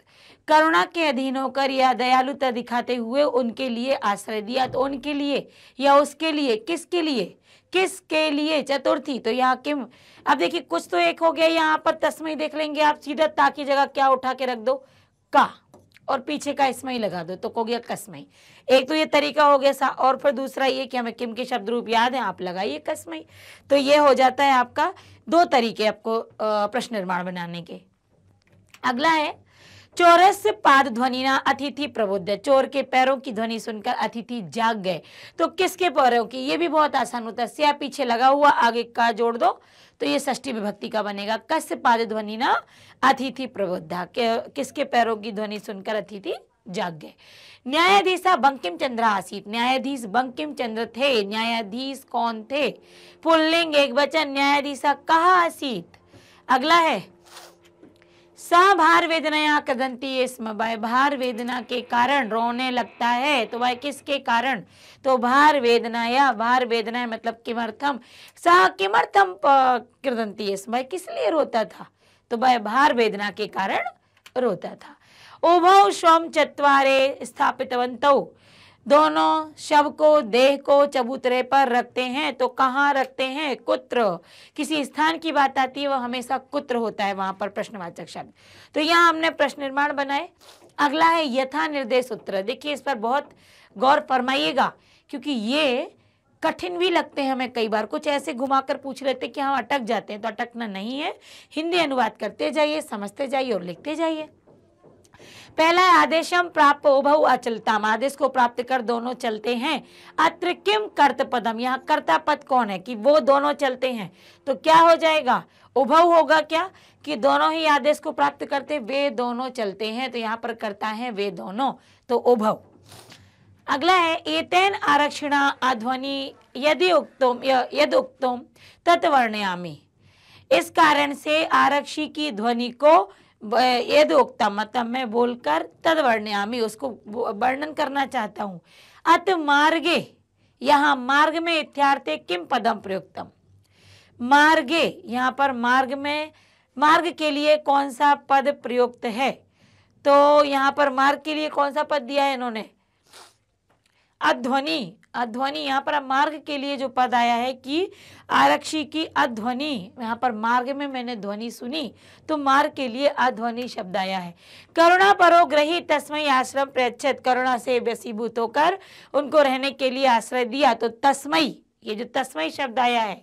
करुणा के अधीन होकर या दयालुता दिखाते हुए उनके लिए आश्रय दिया। तो उनके लिए या उसके लिए, किसके लिए, किसके लिए, चतुर्थी। तो यहाँ किम, अब देखिए कुछ तो एक हो गया, यहाँ पर तस्मै देख लेंगे आप, सीधा ता की जगह क्या उठा के रख दो, का, और पीछे का इसमें ही लगा दो, तो हो गया कसमई। एक तो ये तरीका हो गया सा, और फिर दूसरा ये कि हमें किम के शब्द रूप याद है, आप लगाइए कसमई। तो ये हो जाता है आपका 2 तरीके आपको प्रश्न निर्माण बनाने के। अगला है, चोरस्य पाद ध्वनिना अतिथि प्रबुद्ध। चोर के पैरों की ध्वनि सुनकर अतिथि जाग गए। तो किसके पैरों की, ये भी बहुत आसान होता है, स्या पीछे लगा हुआ, आगे का जोड़ दो, तो ये षष्ठी विभक्ति का बनेगा। कस्य पाद ध्वनि ना अतिथि प्रबुद्धा, किसके पैरों की ध्वनि सुनकर अतिथि जाग गए। न्यायाधीशा बंकिम चंद्र आसीत, न्यायाधीश बंकिम चंद्र थे। न्यायाधीश कौन थे, पुल्लिंग एक वचन, न्यायाधीशा कहा आसीत। अगला है, सा भार वेदनाया कदंती स्म, वह भार वेदना के कारण रोने लगता है। तो वह किसके कारण, तो भार वेदनाया, भार वेदना मतलब किमर्थम, सा किमर्थम कृदंती स्म, वह किस लिए रोता था, तो वह भार वेदना के कारण रोता था। उभौ स्वम चत्वारे स्थापितवन्तौ, दोनों शव को, देह को चबूतरे पर रखते हैं। तो कहाँ रखते हैं, कुत्र, किसी स्थान की बात आती है वह हमेशा कुत्र होता है वहां पर प्रश्नवाचक शब्द। तो यहाँ हमने प्रश्न निर्माण बनाए। अगला है यथा निर्देश उत्तर। देखिए इस पर बहुत गौर फरमाइएगा, क्योंकि ये कठिन भी लगते हैं हमें कई बार, कुछ ऐसे घुमाकर पूछ लेते कि हम अटक जाते हैं, तो अटकना नहीं है, हिंदी अनुवाद करते जाइए, समझते जाइए और लिखते जाइए। पहला है, आदेशम प्राप्त उभौ अचलताम, आदेश को प्राप्त कर दोनों चलते हैं। अत्र किम कर्त पदम, यहाँ कर्ता पद कौन है, कि वो दोनों चलते हैं, तो क्या हो जाएगा, उभौ होगा क्या, कि दोनों ही आदेश को प्राप्त करते, वे दोनों चलते हैं, तो यहाँ पर करता है वे दोनों, तो उभौ। अगला है, एतेन आरक्षिणा अध्वनि यदि उक्तम तत्वर्णयामि, इस कारण से आरक्षी की ध्वनि को यदि उक्तम मतलब मैं बोलकर तद्वर्णयामि, उसको वर्णन करना चाहता हूँ। अत मार्गे, यहाँ मार्ग में इत्यार्थे किम पदम प्रयुक्तम, मार्गे, यहाँ पर मार्ग में, मार्ग के लिए कौन सा पद प्रयुक्त है, तो यहाँ पर मार्ग के लिए कौन सा पद दिया है इन्होंने, अध्वनि। अध्वनि, यहाँ पर मार्ग के लिए जो पद आया है कि आरक्षी की अध्वनि, यहाँ पर मार्ग में मैंने ध्वनि सुनी, तो मार्ग के लिए अध्वनि शब्द आया है। करुणा परो ग्रही तस्मै आश्रम प्रयच्छत, करुणा से वशीभूत होकर उनको रहने के लिए आश्रय दिया। तो तस्मै, ये जो तस्मै शब्द आया है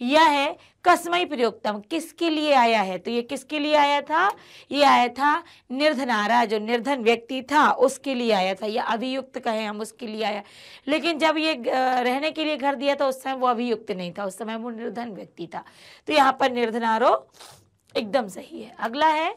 यह है कस्मै प्रयुक्तम, किसके लिए आया है, तो ये किसके लिए आया था, ये आया था निर्धनारा, जो निर्धन व्यक्ति था उसके लिए आया था, या अभियुक्त कहे हम, उसके लिए आया। लेकिन जब ये रहने के लिए घर दिया था उस समय वो अभियुक्त नहीं था, उस समय वो निर्धन व्यक्ति था, तो यहाँ पर निर्धनारो एकदम सही है। अगला है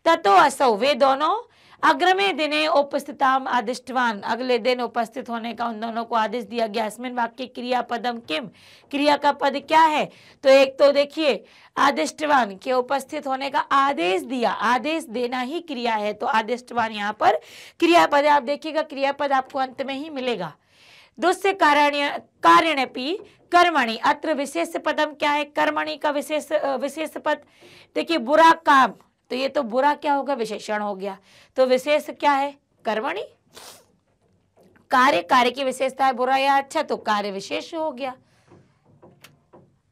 ततो असौ, वे दोनों अग्रमे दिने उपस्थिताम आदिष्टवान, अगले दिन उपस्थित होने का उन दोनों को आदेश दिया गया। अस्मिन वाक्य क्रियापदम किम, क्रिया का पद क्या है? तो एक तो देखिए आदिष्टवान के उपस्थित होने का आदेश दिया, आदेश देना ही क्रिया है, तो आदिष्टवान यहाँ पर क्रियापद है। आप देखिएगा क्रियापद आपको अंत में ही मिलेगा। दुस्य कार्यण्यपि कर्मणि, अत्र विशेष पदम क्या है? कर्मणि का विशेष पद। देखिए बुरा काम, तो ये तो बुरा क्या होगा? विशेषण हो गया। तो विशेष क्या है? कर्मणि। कार्य, कार्य की विशेषता है बुरा या अच्छा, तो कार्य विशेष हो गया।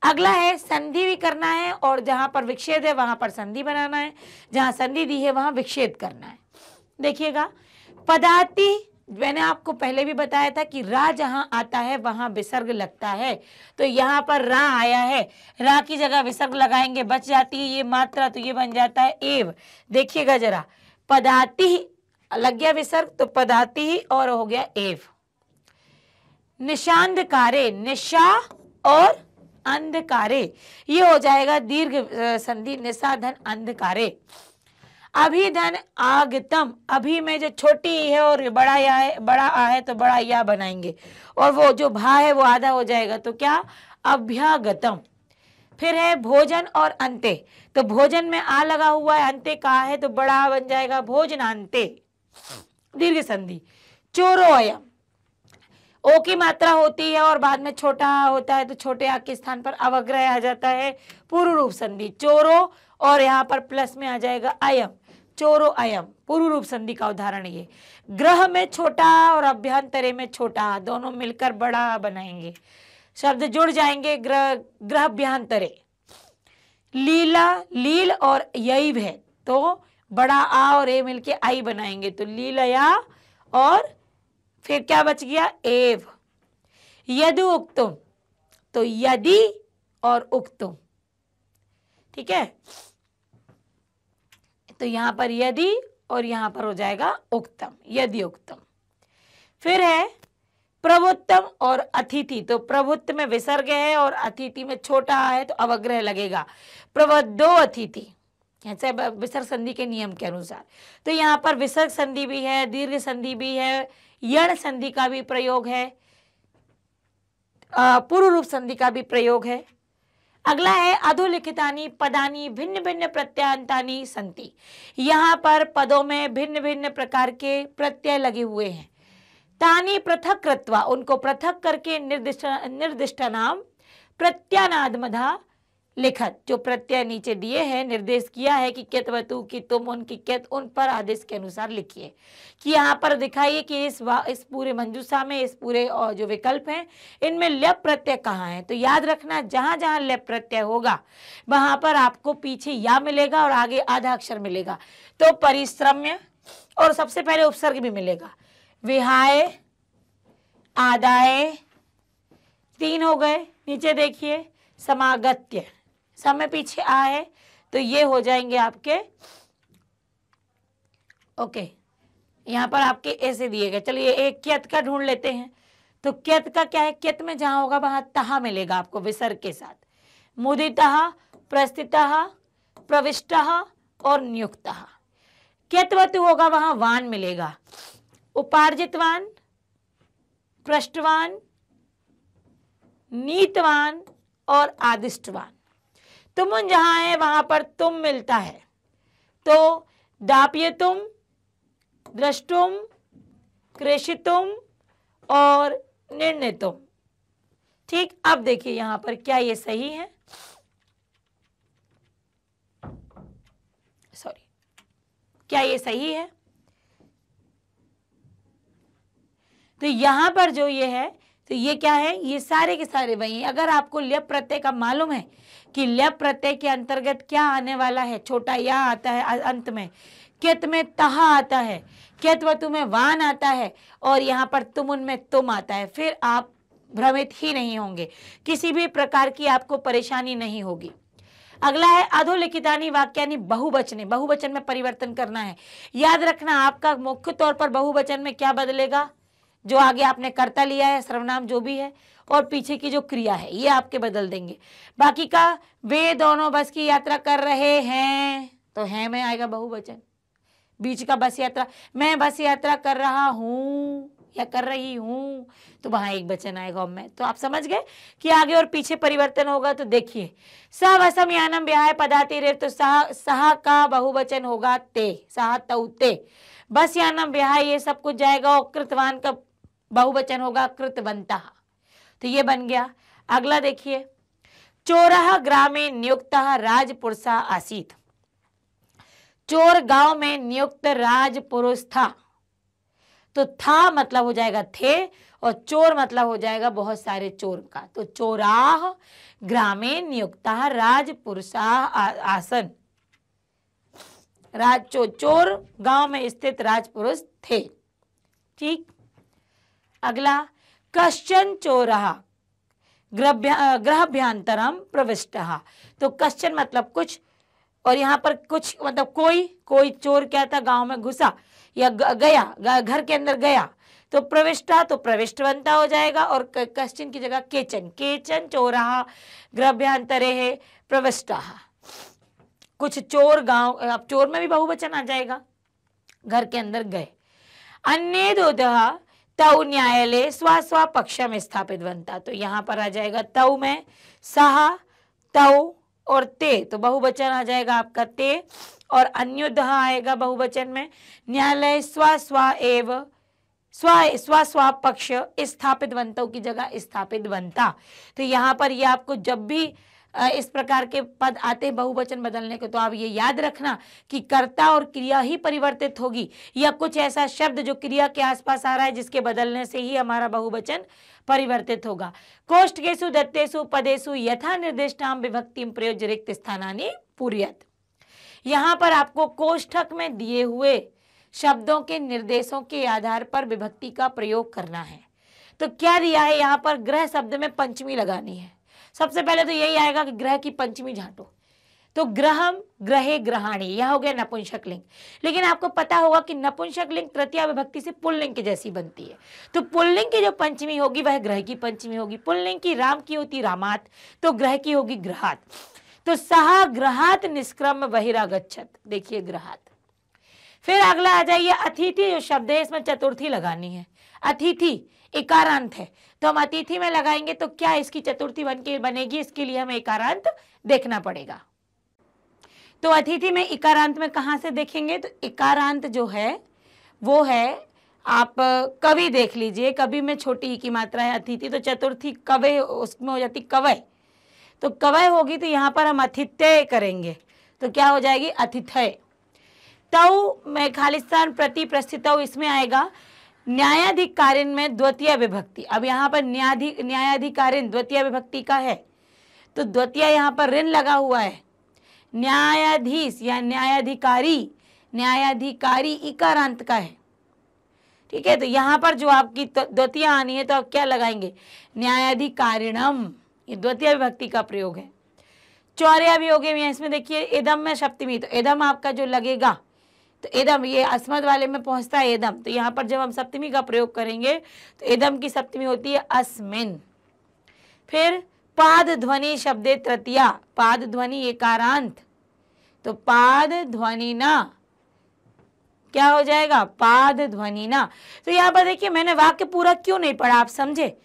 अगला है संधि भी करना है, और जहां पर विच्छेद है वहां पर संधि बनाना है, जहां संधि दी है वहां विच्छेद करना है। देखिएगा पदाति, मैंने आपको पहले भी बताया था कि रा जहां आता है वहां विसर्ग लगता है, तो यहाँ पर रा आया है, रा की जगह विसर्ग लगाएंगे, बच जाती है ये मात्रा, तो ये बन जाता है एव। देखिएगा जरा, पदाति लग गया विसर्ग, तो पदाति और हो गया एव। निशांधकारे, निशा और अंधकारे, ये हो जाएगा दीर्घ संधि, निशा धन अंधकारे। अभिधन आगतम, अभी में जो छोटी है और बड़ा या है, बड़ा आ है तो बड़ा या बनाएंगे, और वो जो भा है वो आधा हो जाएगा, तो क्या? अभ्यागतम। फिर है भोजन और अंते, तो भोजन में आ लगा हुआ है, अंते का है तो बड़ा बन जाएगा भोजनांते, दीर्घ संधि। चोरो अयम, ओ की मात्रा होती है और बाद में छोटा होता है, तो छोटे आ के स्थान पर अवग्रह आ जाता है, पूर्व रूप संधि चोरो, और यहाँ पर प्लस में आ जाएगा अयम, चोरो अयम, पूर्व रूप संधि का उदाहरण ये। ग्रह में छोटा और अभ्यंतरे में छोटा, दोनों मिलकर बड़ा बनाएंगे, शब्द जुड़ जाएंगे, ग्रहभ्यंतरे। लीला, लील और यैव है, तो बड़ा आ और ए मिलके आई बनाएंगे, तो लीलया, और फिर क्या बच गया? एव। यदि उक्तुम, तो यदि और उक्तुम, ठीक है, तो यहां पर यदि और यहां पर हो जाएगा उक्तम, यदि उक्तम। फिर है प्रभुत्तम और अतिथि, तो प्रभुत्व में विसर्ग है और अतिथि में छोटा है तो अवग्रह लगेगा, प्रवद्धो अतिथि, ऐसे विसर्ग संधि के नियम के अनुसार। तो यहाँ पर विसर्ग संधि भी है, दीर्घ संधि भी है, यण संधि का भी प्रयोग है, पूर्व रूप संधि का भी प्रयोग है। अगला है अधोलिखितानि पदानि भिन्न भिन्न प्रत्ययांतानि संति, यहाँ पर पदों में भिन्न भिन्न प्रकार के प्रत्यय लगे हुए हैं। तानि पृथक कृत्वा, उनको पृथक करके निर्दिष्ट नाम प्रत्यानादमधा लिखत, जो प्रत्यय नीचे दिए हैं निर्देश किया है कि केतवतु की तुम, उनकी केत, उन पर आदेश के अनुसार लिखिए। कि यहाँ पर दिखाइए कि इस पूरे मंजूषा में, इस पूरे जो विकल्प हैं इनमें ल्यप प्रत्यय कहाँ है। तो याद रखना, जहाँ जहाँ ल्यप प्रत्यय होगा वहां पर आपको पीछे या मिलेगा और आगे आधा अक्षर मिलेगा, तो परिश्रम्य, और सबसे पहले उपसर्ग भी मिलेगा। विहाय, आदाय, 3 हो गए। नीचे देखिए समागत्य, समय पीछे आ है तो ये हो जाएंगे आपके ओके, यहाँ पर आपके ऐसे दिए गए। चलिए एक क्यत का ढूंढ लेते हैं। तो क्यत का क्या है? क्यत में जहां होगा वहां तहा मिलेगा आपको विसर्ग के साथ। मुदितः, प्रस्थितः, प्रविष्टः और नियुक्तः। क्यतवतु होगा वहां वान मिलेगा। उपार्जितवान, पृष्ठवान, नीतवान और आदिष्टवान। तुम जहां है वहां पर तुम मिलता है, तो दाप्यतुम, द्रष्टुम, कृषितुम और निर्णितुम। ठीक, अब देखिए यहां पर क्या ये सही है? सॉरी, क्या ये सही है? तो यहां पर जो ये है, तो ये क्या है? ये सारे के सारे वही। अगर आपको ल्यप प्रत्यय का मालूम है कि ल्यप प्रत्यय के अंतर्गत क्या आने वाला है, छोटा या आता है अंत में, क्यत में तहा आता है, क्यतवतु में वान आता है और यहाँ पर तुमुन में तुम आता है, फिर आप भ्रमित ही नहीं होंगे, किसी भी प्रकार की आपको परेशानी नहीं होगी। अगला है अधोलिखितानि वाक्यानि बहुवचने। बहुवचन में परिवर्तन करना है। याद रखना, आपका मुख्य तौर पर बहुवचन में क्या बदलेगा? जो आगे आपने कर्ता लिया है, सर्वनाम जो भी है, और पीछे की जो क्रिया है ये आपके बदल देंगे। बाकी का वे दोनों बस की यात्रा कर रहे हैं, तो हैं में आएगा बहुवचन। बीच का बस यात्रा, मैं बस यात्रा कर रहा हूं या कर रही हूं, तो वहां एक वचन आएगा मैं। तो आप समझ गए कि आगे और पीछे परिवर्तन होगा। तो देखिए स वसम यानम ब्याह पदाति रेव, तो सह का बहुवचन होगा ते, सह तौ ते। बस यानम ब्याह ये सब कुछ जाएगा, और कृतवान का बहुवचन होगा कृतवंता। तो ये बन गया। अगला देखिए, चोरः ग्रामे नियुक्तः राजपुरुषः आसीत्। चोर गांव में नियुक्त राजपुरुष था, तो था मतलब हो जाएगा थे, और चोर मतलब हो जाएगा बहुत सारे चोर का। तो चोराह ग्रामे नियुक्तः राजपुरुषः आसन। चोर गांव में स्थित राजपुरुष थे। ठीक। अगला, कश्चन चोरः गृहभ्यंतरम प्रविष्टः। तो कश्चन मतलब कुछ, और यहाँ पर कुछ मतलब कोई चोर क्या था, गांव में घुसा या गया, घर के अंदर गया, तो प्रविष्टा तो प्रविष्टवंता हो जाएगा, और कश्चन की जगह केचन, केचन चोरः गृहभ्यंतरे है प्रविष्टा। कुछ चोर गांव, अब चोर में भी बहुवचन आ जाएगा, घर के अंदर गए। अन्य दूतः तौ न्यायालय स्व पक्ष में स्थापित बनता। तो यहाँ पर आ जाएगा तौ में सह, तौ और ते, तो बहुवचन आ जाएगा आपका ते, और अन्योदः आएगा बहुवचन में। न्यायालय स्व पक्ष स्थापित बनता की जगह स्थापित बनता। तो यहाँ पर ये आपको जब भी इस प्रकार के पद आते हैं बहुवचन बदलने के, तो आप ये याद रखना कि कर्ता और क्रिया ही परिवर्तित होगी, या कुछ ऐसा शब्द जो क्रिया के आसपास आ रहा है जिसके बदलने से ही हमारा बहुवचन परिवर्तित होगा। कोष्ठकेषु दत्तेषु पदेषु यथा निर्दिष्टां विभक्तिं प्रयोज्य रिक्त स्थानानि पूरयेत्। यहाँ पर आपको कोष्ठक में दिए हुए शब्दों के निर्देशों के आधार पर विभक्ति का प्रयोग करना है। तो क्या दिया है यहाँ पर, ग्रह शब्द में पंचमी लगानी है। सबसे पहले तो यही आएगा कि ग्रह की पंचमी झांटो, तो ग्रहम, ग्रहे, ग्रहाणी, यह हो गया नपुंसक लिंग। लेकिन आपको पता होगा कि नपुंसक लिंग तृतीया विभक्ति से पुल्लिंग के जैसी बनती है, तो पुल्लिंग की जो पंचमी होगी वह ग्रह की पंचमी होगी। पुल्लिंग की राम की होती रामात, तो ग्रह की होगी ग्रहात। तो सह ग्रहात निष्क्रम बहिरागच्छत, देखिए ग्रहात। फिर अगला आ जाइए अतिथि, जो शब्द है इसमें चतुर्थी लगानी है। अतिथि इकारांत है, तो हम अतिथि में लगाएंगे तो क्या इसकी चतुर्थी बनेगी, इसके लिए हमें इकारांत देखना पड़ेगा। तो अतिथि में इकारांत में कहां से देखेंगे, तो इकारांत जो है वो है, आप कवि देख लीजिए, कवि में छोटी ई की मात्रा है, अतिथि तो चतुर्थी कवय उसमें हो जाती कवय, तो कवय होगी, तो यहाँ पर हम अतिथ्य करेंगे, तो क्या हो जाएगी अतिथय। तौ में खालिस्तान प्रति प्रस्थितौ, इसमें आएगा न्यायाधिकारिन में द्वितीय विभक्ति। अब यहाँ पर न्यायाधिकारिन द्वितीय विभक्ति का है, तो द्वितीय यहाँ पर ऋण लगा हुआ है। न्यायाधीश या न्यायाधिकारी, न्यायाधिकारी इकारांत का है। ठीक है, तो यहाँ पर जो आपकी द्वितीय आनी है तो आप क्या लगाएंगे, न्यायाधिकारिणम, ये द्वितीय विभक्ति का प्रयोग है। चौर्या भी हो गए, इसमें देखिए एदम में सप्तमी, तो एदम आपका जो लगेगा, तो एदम ये अस्मद वाले में पहुंचता है एदम, तो यहाँ पर जब हम सप्तमी का प्रयोग करेंगे तो एदम की सप्तमी होती है अस्मिन। फिर पाद ध्वनि शब्दे तृतीया, पाद ध्वनि एकारांत, तो पाद ध्वनि ना क्या हो जाएगा, पाद ध्वनि ना। तो यहाँ पर देखिए मैंने वाक्य पूरा क्यों नहीं पढ़ा, आप समझे।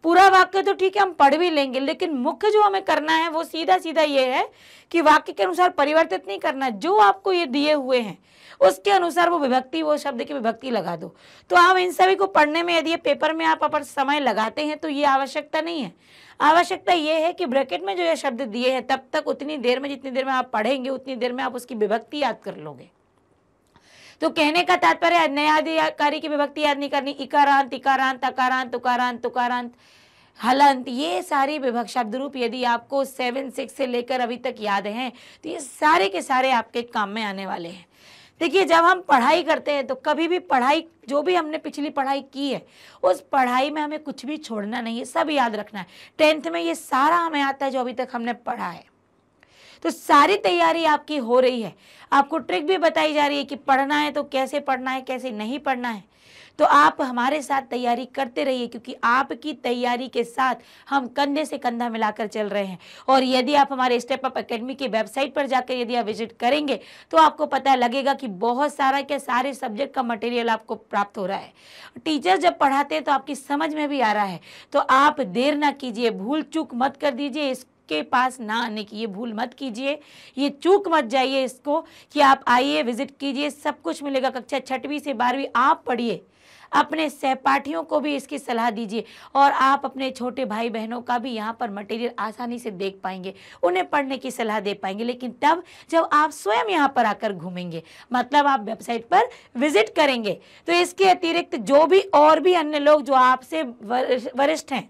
पूरा वाक्य तो ठीक है हम पढ़ भी लेंगे, लेकिन मुख्य जो हमें करना है वो सीधा सीधा ये है कि वाक्य के अनुसार परिवर्तित नहीं करना, जो आपको ये दिए हुए हैं उसके अनुसार वो विभक्ति, वो शब्द की विभक्ति लगा दो। तो आप इन सभी को पढ़ने में यदि पेपर में आप अपन समय लगाते हैं तो ये आवश्यकता नहीं है। आवश्यकता ये है कि ब्रैकेट में जो ये शब्द दिए हैं तब तक उतनी देर में, जितनी देर में आप पढ़ेंगे उतनी देर में आप उसकी विभक्ति याद कर लोगे। तो कहने का तात्पर्य न्यायाधिकारी की विभक्ति याद नहीं करनी, इकारांत, इकारांत, अकारांत, उकारांत, तुकारांत, हलंत, ये सारी विभक्त शब्द रूप यदि आपको 7, 6 से लेकर अभी तक याद हैं तो ये सारे के सारे आपके काम में आने वाले हैं। देखिए जब हम पढ़ाई करते हैं तो कभी भी पढ़ाई, जो भी हमने पिछली पढ़ाई की है उस पढ़ाई में हमें कुछ भी छोड़ना नहीं है, सब याद रखना है। 10th में ये सारा हमें आता है जो अभी तक हमने पढ़ा है। तो सारी तैयारी आपकी हो रही है, आपको ट्रिक भी बताई जा रही है कि पढ़ना है तो कैसे पढ़ना है, कैसे नहीं पढ़ना है। तो आप हमारे साथ तैयारी करते रहिए, क्योंकि आपकी तैयारी के साथ हम कंधे से कंधा मिलाकर चल रहे हैं। और यदि आप हमारे स्टेप अप एकेडमी की वेबसाइट पर जाकर यदि आप विजिट करेंगे तो आपको पता लगेगा कि बहुत सारा क्या सारे सब्जेक्ट का मटेरियल आपको प्राप्त हो रहा है। टीचर जब पढ़ाते हैं तो आपकी समझ में भी आ रहा है। तो आप देर ना कीजिए, भूल चूक मत कर दीजिए, के पास ना आने की ये भूल मत कीजिए, ये चूक मत जाइए इसको कि आप आइए, विजिट कीजिए, सब कुछ मिलेगा। कक्षा 6वीं से 12वीं आप पढ़िए, अपने सहपाठियों को भी इसकी सलाह दीजिए, और आप अपने छोटे भाई बहनों का भी यहाँ पर मटेरियल आसानी से देख पाएंगे, उन्हें पढ़ने की सलाह दे पाएंगे। लेकिन तब जब आप स्वयं यहाँ पर आकर घूमेंगे, मतलब आप वेबसाइट पर विजिट करेंगे। तो इसके अतिरिक्त जो भी और भी अन्य लोग जो आपसे वरिष्ठ हैं,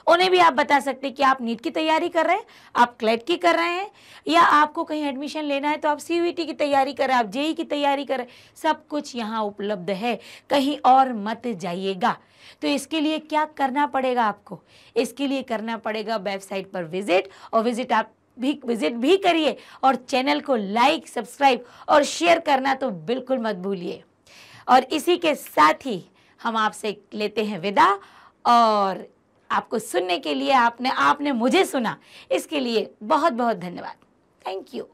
उन्हें भी आप बता सकते हैं कि आप नीट की तैयारी कर रहे हैं, आप क्लेट की कर रहे हैं, या आपको कहीं एडमिशन लेना है तो आप सीयूईटी की तैयारी कर रहे हैं, आप जेई की तैयारी कर रहे हैं। सब कुछ यहाँ उपलब्ध है, कहीं और मत जाइएगा। तो इसके लिए क्या करना पड़ेगा आपको? इसके लिए करना पड़ेगा वेबसाइट पर विजिट, और विजिट भी करिए, और चैनल को लाइक, सब्सक्राइब और शेयर करना तो बिल्कुल मत भूलिए। और इसी के साथ ही हम आपसे लेते हैं विदा, और आपको सुनने के लिए आपने मुझे सुना, इसके लिए बहुत बहुत धन्यवाद। Thank you.